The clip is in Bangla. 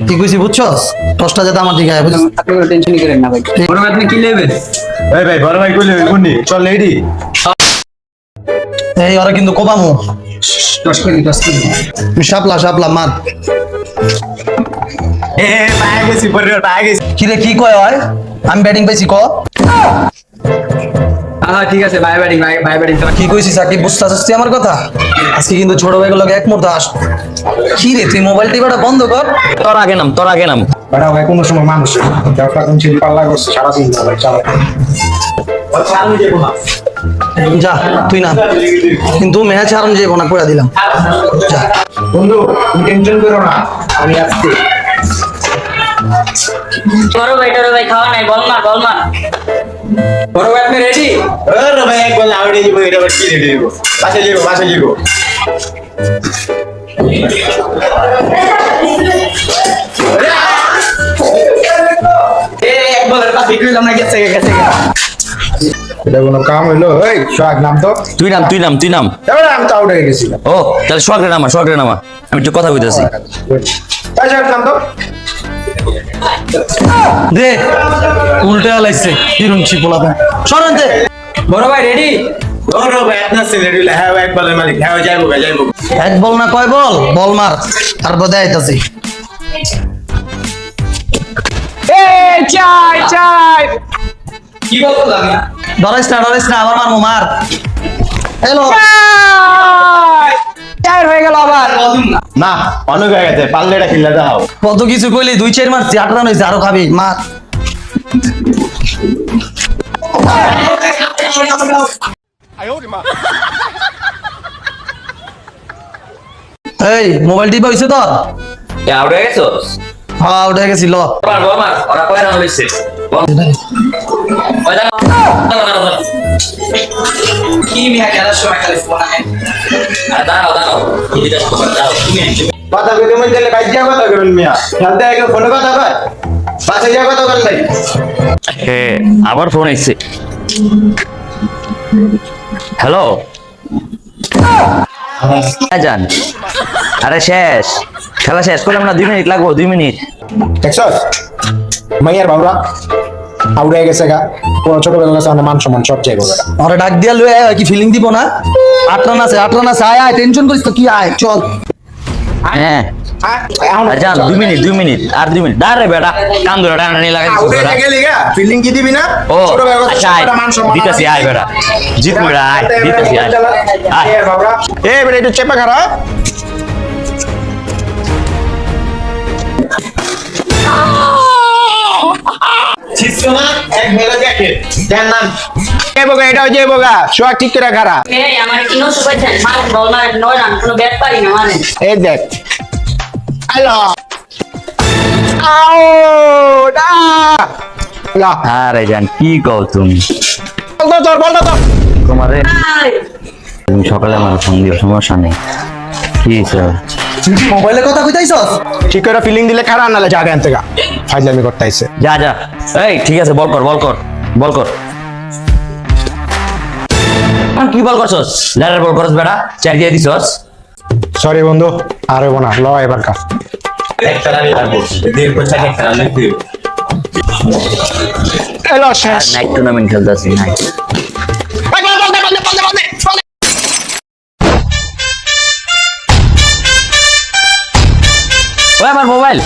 কি কইছি বুঝছস? টসটা যেতে আমার দিকে আয় বুঝছস? আপনি কোনো টেনশনই করেন না ভাই। বড় ভাই আপনি কি নেবেন? এই ভাই বড় ভাই কইলে কোননি চল রেডি এই ওরা কিন্তু কোবামু। 10 করে 10 করে। শাপলা মার। এ পায়ে গেছি পরে পায়ে গেছি কি রে কি কয় হয়? আমি ব্যাটিং পাইছি ক। হ্যাঁ ঠিক আছে বাই ব্যাটিং তো কি কইছিস সাকিব বুঝতাছিস তুই আমার কথা? আজকে কিন্তু ছোট ভাইগুলো এক মুহূর্তে আস। কি রে তুই মোবাইল টিপাটা বন্ধ কর। তোর আগে নাম বড় ভাই কোন সময় মানুষ দেখা কোন ছিল পাল্লা করছে সারা দিন ভাই চালা যা তুই না, কিন্তু ম্যাচ হারানো যাবো না করে দিলাম। যা বন্ধু তুমি টেনশন করো না আমি আসছি বড় ভাই খাওয়া নাই বল মার বড় ভাই আপনি রেডি? আরে ভাই এক বল আউট দিব এটা কি রেডি দিব পাশে যাব এক বলের পাশে কইলাম না গেছে এটা কোনো কাম হইলো এই সোহাগ নাম তো তুই নাম তাহলে আমি তো আউট হয়ে গেছিলাম ও তাহলে সোহাগের নামা আমি একটু কথা কইতাছি তাই সোহাগ নাম তো দে উল্টে আলাইছে হিরুন চিপলাতে সরেন দে। বড় ভাই রেডি? বড় ভাই আপনার ছেলে রেডি হ্যাঁ এক বলের মালিক হ্যাঁ যাইবো এক বল না কয় বল বল মার তারপর দেখাইতাছি। এই চাই কি বললাম না? ডরাইস না আবার মারমু মার। হ্যালো চার হয়ে গেল আবার না অনেক হয়ে গেছে পারলে এটা খেলে দাও কত কিছু কইলি 2-4 মারছি 8 রান হইছে আরো খাবি মার। এই মোবাইল টিপা হইছে তোর? আউট হয়ে গেছো হ্যাঁ উঠে গেছি ল। বল মার ওরা কয় রান হইছে কি মিয়া খেলার সময় খালি ফোন আহে। দাঁড়াও কি দিতে দাও তুমি কথা কইতে মন দিলে কাজিয়া কথা করুন মিয়া খেলতে আগে ফোনে কথা কয় পাশে যা কথা বল ভাই হ্যাঁ আবার ফোন আইছে হ্যালো জান আরে খেলা শেষ করলাম না 2 মিনিট লাগবো 2 মিনিট দেখছস মাইয়ার বাবুরা আউট হয়ে গেছে গা কোন ছোটবেলা কাছে আমার মান সম্মান সব জায়গা ওরা আরে ডাক দিয়া লয়ে আয় কি ফিলিং দিব না? 8 রান আছে আয় টেনশন করিস তো কি আয় চল। হ্যাঁ জান 2 মিনিট আর 2 মিনিট দাঁড়ে বেটা কান ধরে টানি লাগাই আউট হয়ে গেলি গা ফিল্ডিং কি দিবি না ও ছোটবেলা কাছে আচ্ছা সবার মান সম্মান দিতেছি আয় বেটা জিতবো বেটা আয় দিতেছি আয় মাইয়ার বাবুরা এই বেটা একটু চেপে খারা চিত্রনা এক মেলা দেখে যার নাম এ বগা এটা হচ্ছে বগা সোয়া ঠিক করে খারা এই আমার কিনো সুপাইছেন মার বল মার 9 রান কোনো ব্যাট পারি না মানে এই দেখ হ্যালো আউট লা আরে জান কি কও তুমি বল তো তোমারে তুমি সকালে আমার ফোন দিও সমস্যা নেই কি স্যার তুই কি মোবাইলে কথা কইতাইছস? ঠিক করে ফিলিং দিলে খারা নালে জায়গা আনতে গা ফাইজলামি করতে আইছে যা এই ঠিক আছে বল কর কি বল করছস লারের বল করছ বেটা চার দিয়ে দিছস সরি বন্ধু আর হইব না ল এবার কা এলো শেষ নাইট টুর্নামেন্ট খেলতেছি নাই ওই আমার মোবাইল